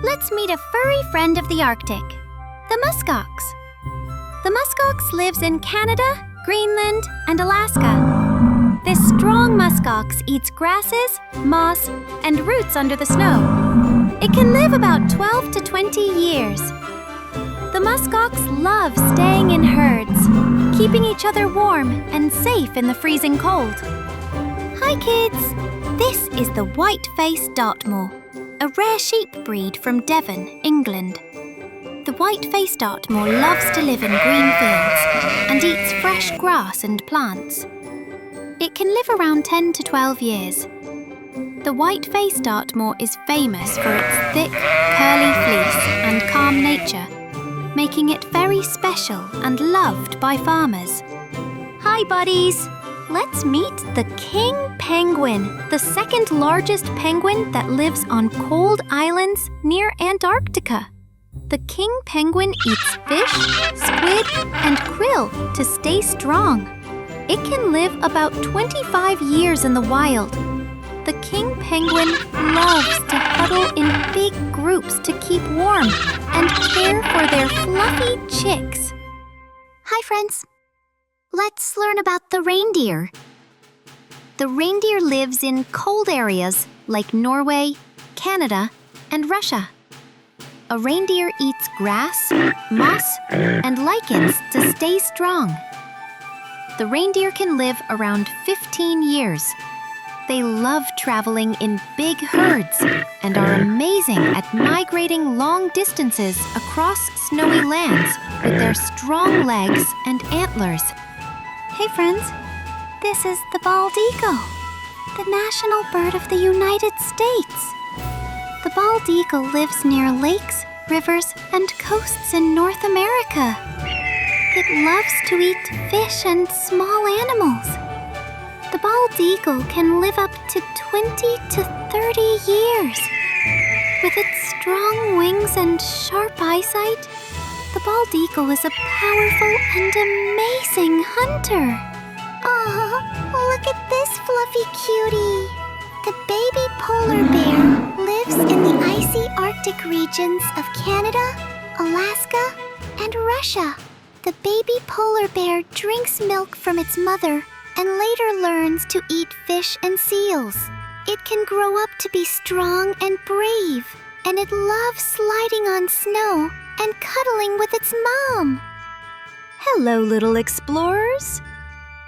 Let's meet a furry friend of the Arctic, the muskox. The muskox lives in Canada, Greenland, and Alaska. This strong muskox eats grasses, moss, and roots under the snow. It can live about 12 to 20 years. The muskox love staying in herds, keeping each other warm and safe in the freezing cold. Hi kids! This is the Whiteface dartmoor, a rare sheep breed from Devon, England. The Whiteface dartmoor loves to live in green fields and eats fresh grass and plants. It can live around 10 to 12 years. The Whiteface dartmoor is famous for its thick, curly fleece and calm nature, making it very special and loved by farmers. Hi buddies! Let's meet the king penguin, the second largest penguin that lives on cold islands near Antarctica. The king penguin eats fish, squid, and krill to stay strong. It can live about 25 years in the wild. The king penguin loves to huddle in big groups to keep warm and care for their fluffy chicks. Hi friends! Let's learn about the reindeer. The reindeer lives in cold areas like Norway, Canada, and Russia. A reindeer eats grass, moss, and lichens to stay strong. The reindeer can live around 15 years. They love traveling in big herds and are amazing at migrating long distances across snowy lands with their strong legs and antlers. Hey friends, this is the bald eagle, the national bird of the United States. The bald eagle lives near lakes, rivers, and coasts in North America. It loves to eat fish and small animals. The bald eagle can live up to 20 to 30 years. With its strong wings and sharp eyesight, the bald eagle is a powerful and amazing hunter. Oh, look at this fluffy cutie. The baby polar bear lives in the icy Arctic regions of Canada, Alaska, and Russia. The baby polar bear drinks milk from its mother and later learns to eat fish and seals. It can grow up to be strong and brave, and it loves sliding on snow and cuddling with its mom. Hello, little explorers.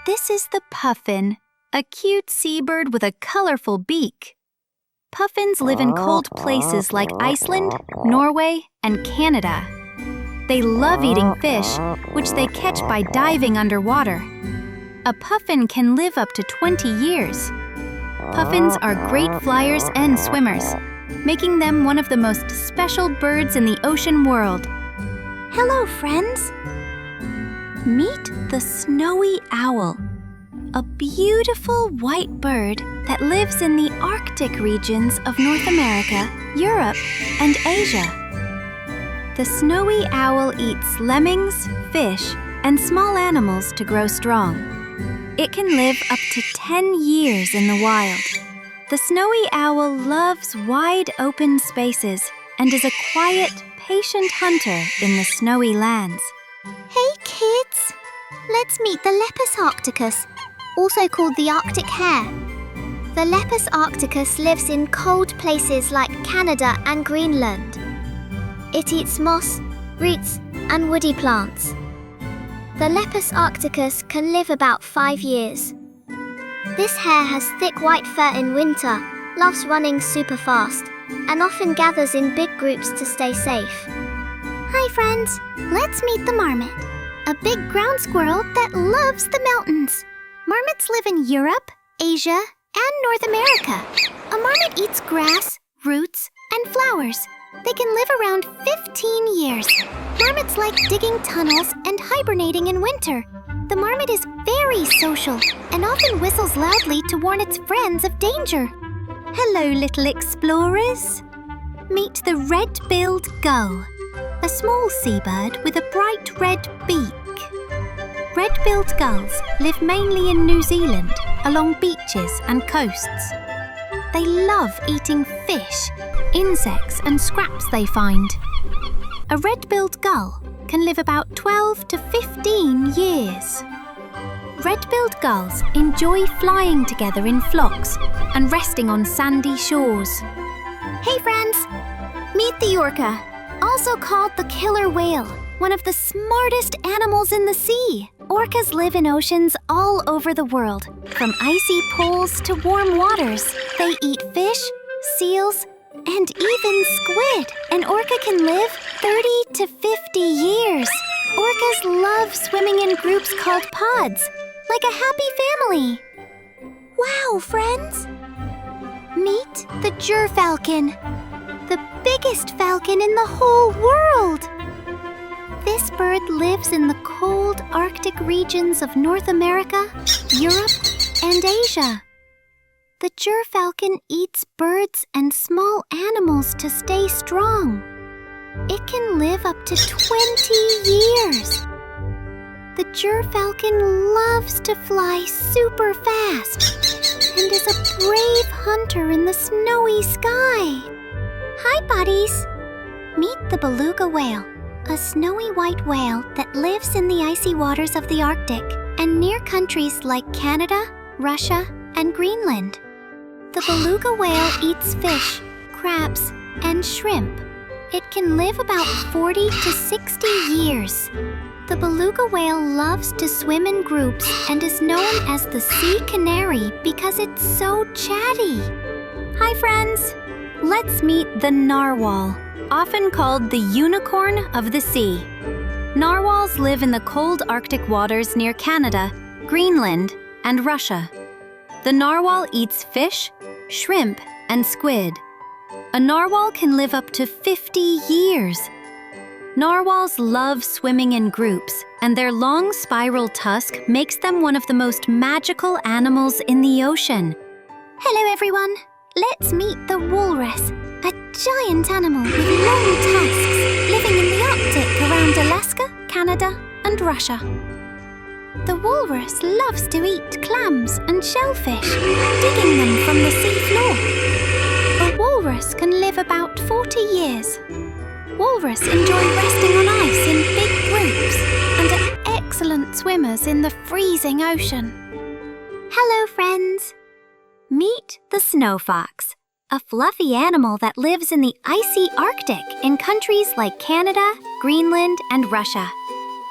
This is the puffin, a cute seabird with a colorful beak. Puffins live in cold places like Iceland, Norway, and Canada. They love eating fish, which they catch by diving underwater. A puffin can live up to 20 years. Puffins are great flyers and swimmers, making them one of the most special birds in the ocean world. Hello, friends! Meet the snowy owl, a beautiful white bird that lives in the Arctic regions of North America, Europe, and Asia. The snowy owl eats lemmings, fish, and small animals to grow strong. It can live up to 10 years in the wild. The snowy owl loves wide open spaces and is a quiet, patient hunter in the snowy lands. Hey kids! Let's meet the Lepus arcticus, also called the Arctic hare. The Lepus arcticus lives in cold places like Canada and Greenland. It eats moss, roots, and woody plants. The Lepus arcticus can live about 5 years. This hare has thick white fur in winter, loves running super fast, and often gathers in big groups to stay safe. Hi friends, let's meet the marmot, a big ground squirrel that loves the mountains. Marmots live in Europe, Asia, and North America. A marmot eats grass, roots, and flowers. They can live around 15 years. Marmots like digging tunnels and hibernating in winter. The marmot is very social and often whistles loudly to warn its friends of danger. Hello, little explorers. Meet the red-billed gull, a small seabird with a bright red beak. Red-billed gulls live mainly in New Zealand, along beaches and coasts. They love eating fish, insects, and scraps they find. A red-billed gull can live about 12 to 15 years. Red-billed gulls enjoy flying together in flocks and resting on sandy shores. Hey friends! Meet the orca, also called the killer whale, one of the smartest animals in the sea. Orcas live in oceans all over the world, from icy poles to warm waters. They eat fish, seals, and even squid. An orca can live 30 to 50 years. Orcas love swimming in groups called pods, like a happy family. Wow, friends! Meet the Falcon, the biggest falcon in the whole world. This bird lives in the cold Arctic regions of North America, Europe, and Asia. The falcon eats birds and small animals to stay strong. It can live up to 20 years. The falcon loves to fly super fast and is a brave hunter in the snowy sky. Hi, buddies! Meet the beluga whale, a snowy white whale that lives in the icy waters of the Arctic and near countries like Canada, Russia, and Greenland. The beluga whale eats fish, crabs, and shrimp. It can live about 40 to 60 years. The beluga whale loves to swim in groups and is known as the sea canary because it's so chatty. Hi, friends! Let's meet the narwhal, often called the unicorn of the sea. Narwhals live in the cold Arctic waters near Canada, Greenland, and Russia. The narwhal eats fish, shrimp, and squid. A narwhal can live up to 50 years. Narwhals love swimming in groups, and their long spiral tusk makes them one of the most magical animals in the ocean. Hello, everyone. Let's meet the walrus, a giant animal with long tusks, living in the Arctic around Alaska, Canada, and Russia. The walrus loves to eat clams and shellfish, digging them from the sea floor. A walrus can live about 40 years. Walrus enjoy resting on ice in big groups and are excellent swimmers in the freezing ocean. Hello, friends! Meet the snow fox, a fluffy animal that lives in the icy Arctic in countries like Canada, Greenland, and Russia.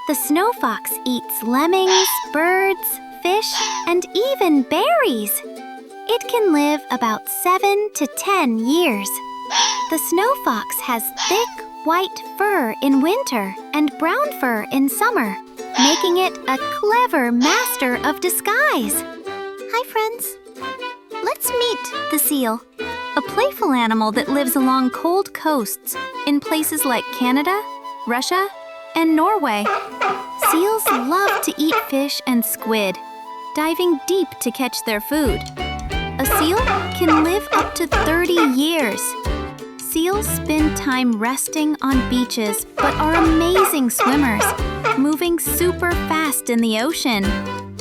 The snow fox eats lemmings, birds, fish, and even berries. It can live about 7 to 10 years. The snow fox has thick, white fur in winter and brown fur in summer, making it a clever master of disguise. Hi, friends. Let's meet the seal, a playful animal that lives along cold coasts in places like Canada, Russia, and Norway. Seals love to eat fish and squid, diving deep to catch their food. A seal can live up to 30 years. Seals spend time resting on beaches but are amazing swimmers, moving super fast in the ocean.